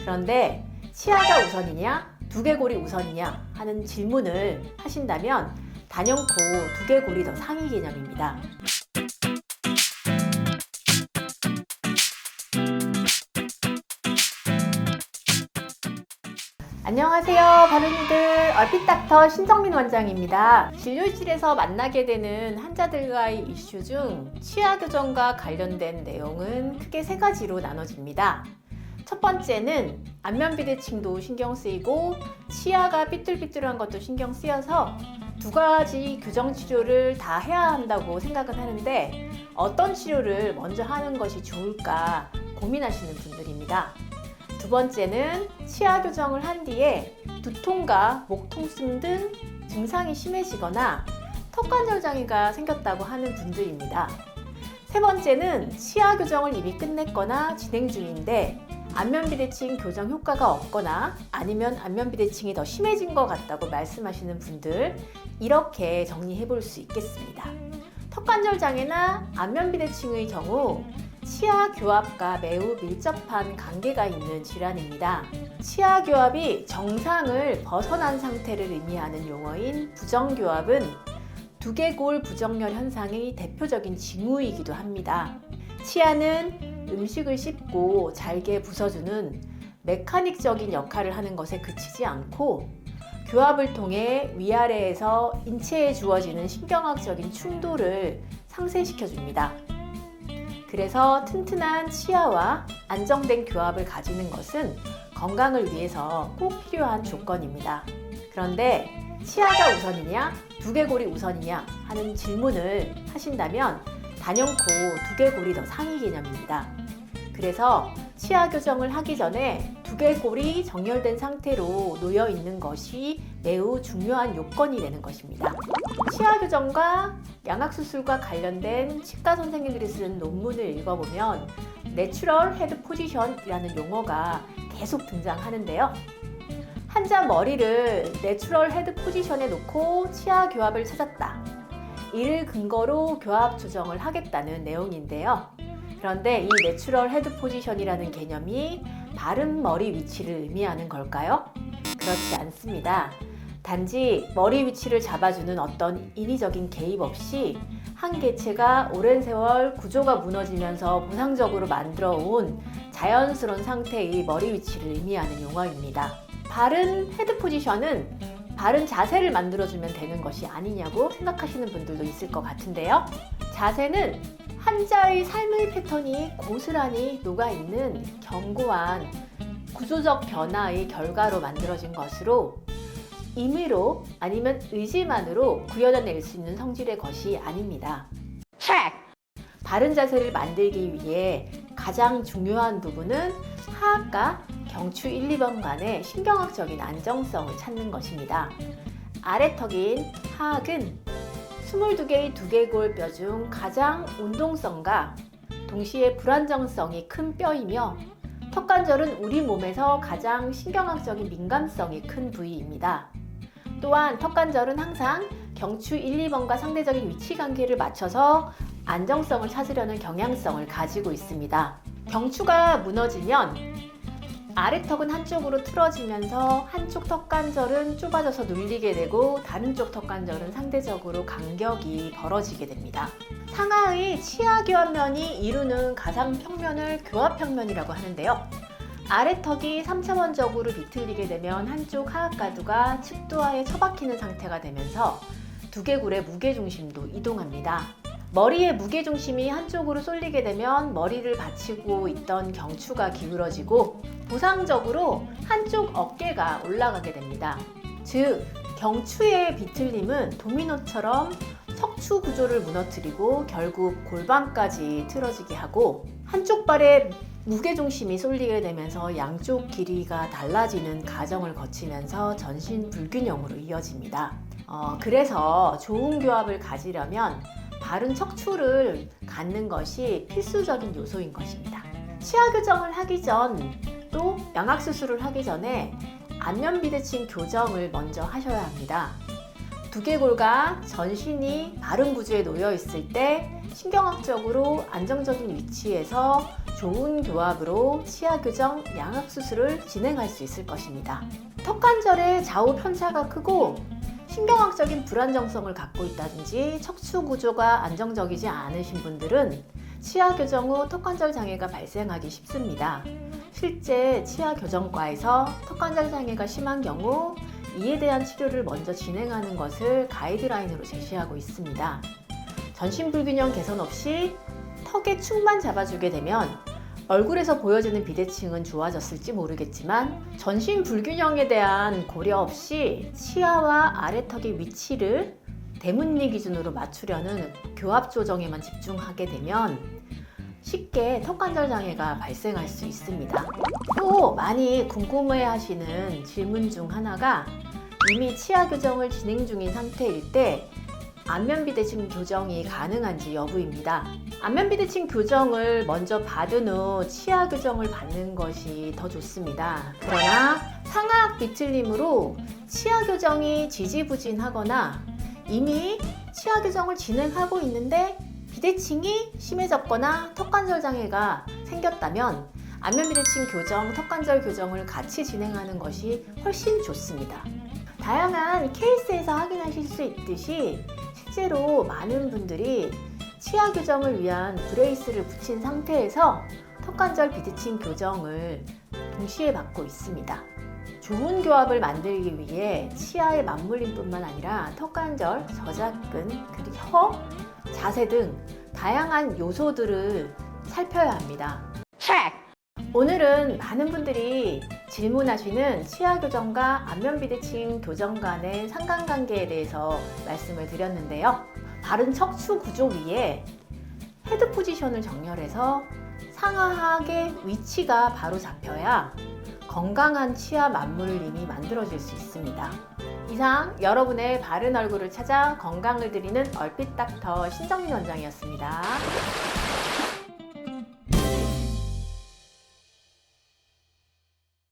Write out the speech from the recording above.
그런데 치아가 우선이냐, 두개골이 우선이냐 하는 질문을 하신다면 단연코 두개골이 더 상위 개념입니다. 안녕하세요, 바른이들. 얼핏닥터 신정민 원장입니다. 진료실에서 만나게 되는 환자들과의 이슈 중 치아 교정과 관련된 내용은 크게 세 가지로 나눠집니다. 첫 번째는 안면 비대칭도 신경 쓰이고 치아가 삐뚤삐뚤한 것도 신경 쓰여서 두 가지 교정 치료를 다 해야 한다고 생각은 하는데 어떤 치료를 먼저 하는 것이 좋을까 고민하시는 분들입니다. 두 번째는 치아 교정을 한 뒤에 두통과 목 통증 등 증상이 심해지거나 턱관절 장애가 생겼다고 하는 분들입니다. 세 번째는 치아 교정을 이미 끝냈거나 진행 중인데 안면 비대칭 교정 효과가 없거나 아니면 안면 비대칭이 더 심해진 것 같다고 말씀하시는 분들, 이렇게 정리해 볼 수 있겠습니다. 턱관절 장애나 안면 비대칭의 경우 치아 교합과 매우 밀접한 관계가 있는 질환입니다. 치아 교합이 정상을 벗어난 상태를 의미하는 용어인 부정교합은 두개골 부정렬 현상의 대표적인 징후이기도 합니다. 치아는 음식을 씹고 잘게 부숴주는 메카닉적인 역할을 하는 것에 그치지 않고 교합을 통해 위아래에서 인체에 주어지는 신경학적인 충돌을 상쇄시켜줍니다. 그래서 튼튼한 치아와 안정된 교합을 가지는 것은 건강을 위해서 꼭 필요한 조건입니다. 그런데 치아가 우선이냐, 두개골이 우선이냐 하는 질문을 하신다면 단연코 두개골이 더 상위 개념입니다. 그래서 치아 교정을 하기 전에 두개골이 정렬된 상태로 놓여 있는 것이 매우 중요한 요건이 되는 것입니다. 치아 교정과 양악수술과 관련된 치과 선생님들이 쓰는 논문을 읽어보면 내추럴 헤드 포지션이라는 용어가 계속 등장하는데요. 환자 머리를 내추럴 헤드 포지션에 놓고 치아 교합을 찾았다. 이를 근거로 교합 조정을 하겠다는 내용인데요. 그런데 이 내추럴 헤드 포지션이라는 개념이 바른 머리 위치를 의미하는 걸까요? 그렇지 않습니다. 단지 머리 위치를 잡아주는 어떤 인위적인 개입 없이 한 개체가 오랜 세월 구조가 무너지면서 부상적으로 만들어 온 자연스러운 상태의 머리 위치를 의미하는 용어입니다. 바른 헤드 포지션은 바른 자세를 만들어주면 되는 것이 아니냐고 생각하시는 분들도 있을 것 같은데요. 자세는 환자의 삶의 패턴이 고스란히 녹아있는 견고한 구조적 변화의 결과로 만들어진 것으로 임의로 아니면 의지만으로 구현해낼 수 있는 성질의 것이 아닙니다. 바른 자세를 만들기 위해 가장 중요한 부분은 하악과 경추 1, 2번 간의 신경학적인 안정성을 찾는 것입니다. 아래턱인 하악은 22개의 두개골 뼈 중 가장 운동성과 동시에 불안정성이 큰 뼈이며 턱관절은 우리 몸에서 가장 신경학적인 민감성이 큰 부위입니다. 또한 턱관절은 항상 경추 1, 2번과 상대적인 위치 관계를 맞춰서 안정성을 찾으려는 경향성을 가지고 있습니다. 경추가 무너지면 아래턱은 한쪽으로 틀어지면서 한쪽 턱관절은 좁아져서 눌리게 되고 다른 쪽 턱관절은 상대적으로 간격이 벌어지게 됩니다. 상하의 치아 교합면이 이루는 가상평면을 교합평면이라고 하는데요. 아래턱이 3차원적으로 비틀리게 되면 한쪽 하악가두가 측도하에 처박히는 상태가 되면서 두개골의 무게중심도 이동합니다. 머리의 무게중심이 한쪽으로 쏠리게 되면 머리를 받치고 있던 경추가 기울어지고 부상적으로 한쪽 어깨가 올라가게 됩니다. 즉, 경추의 비틀림은 도미노처럼 척추 구조를 무너뜨리고 결국 골반까지 틀어지게 하고 한쪽 발에 무게중심이 쏠리게 되면서 양쪽 길이가 달라지는 과정을 거치면서 전신 불균형으로 이어집니다. 그래서 좋은 교합을 가지려면 바른 척추를 갖는 것이 필수적인 요소인 것입니다. 치아 교정을 하기 전 또 양악수술을 하기 전에 안면 비대칭 교정을 먼저 하셔야 합니다. 두개골과 전신이 바른 구조에 놓여 있을 때 신경학적으로 안정적인 위치에서 좋은 교합으로 치아 교정 양악 수술을 진행할 수 있을 것입니다. 턱관절의 좌우 편차가 크고 신경학적인 불안정성을 갖고 있다든지 척추 구조가 안정적이지 않으신 분들은 치아 교정 후 턱관절 장애가 발생하기 쉽습니다. 실제 치아 교정과에서 턱관절 장애가 심한 경우 이에 대한 치료를 먼저 진행하는 것을 가이드라인으로 제시하고 있습니다. 전신 불균형 개선 없이 턱의 축만 잡아주게 되면 얼굴에서 보여지는 비대칭은 좋아졌을지 모르겠지만 전신 불균형에 대한 고려 없이 치아와 아래턱의 위치를 대문니 기준으로 맞추려는 교합 조정에만 집중하게 되면 쉽게 턱관절 장애가 발생할 수 있습니다. 또 많이 궁금해 하시는 질문 중 하나가 이미 치아 교정을 진행 중인 상태일 때 안면 비대칭 교정이 가능한지 여부입니다. 안면 비대칭 교정을 먼저 받은 후 치아 교정을 받는 것이 더 좋습니다. 그러나 상악 비틀림으로 치아 교정이 지지부진하거나 이미 치아 교정을 진행하고 있는데 비대칭이 심해졌거나 턱관절 장애가 생겼다면 안면 비대칭 교정, 턱관절 교정을 같이 진행하는 것이 훨씬 좋습니다. 다양한 케이스에서 확인하실 수 있듯이 실제로 많은 분들이 치아 교정을 위한 브레이스를 붙인 상태에서 턱관절 비대칭 교정을 동시에 받고 있습니다. 좋은 교합을 만들기 위해 치아의 맞물림뿐만 아니라 턱관절, 저작근, 그리고 혀, 자세 등 다양한 요소들을 살펴야 합니다. 오늘은 많은 분들이 질문하시는 치아 교정과 안면 비대칭 교정 간의 상관관계에 대해서 말씀을 드렸는데요. 바른 척추 구조 위에 헤드 포지션을 정렬해서 상하하게 위치가 바로 잡혀야 건강한 치아 맞물림이 만들어질 수 있습니다. 이상 여러분의 바른 얼굴을 찾아 건강을 드리는 얼핏 닥터 신정민 원장이었습니다.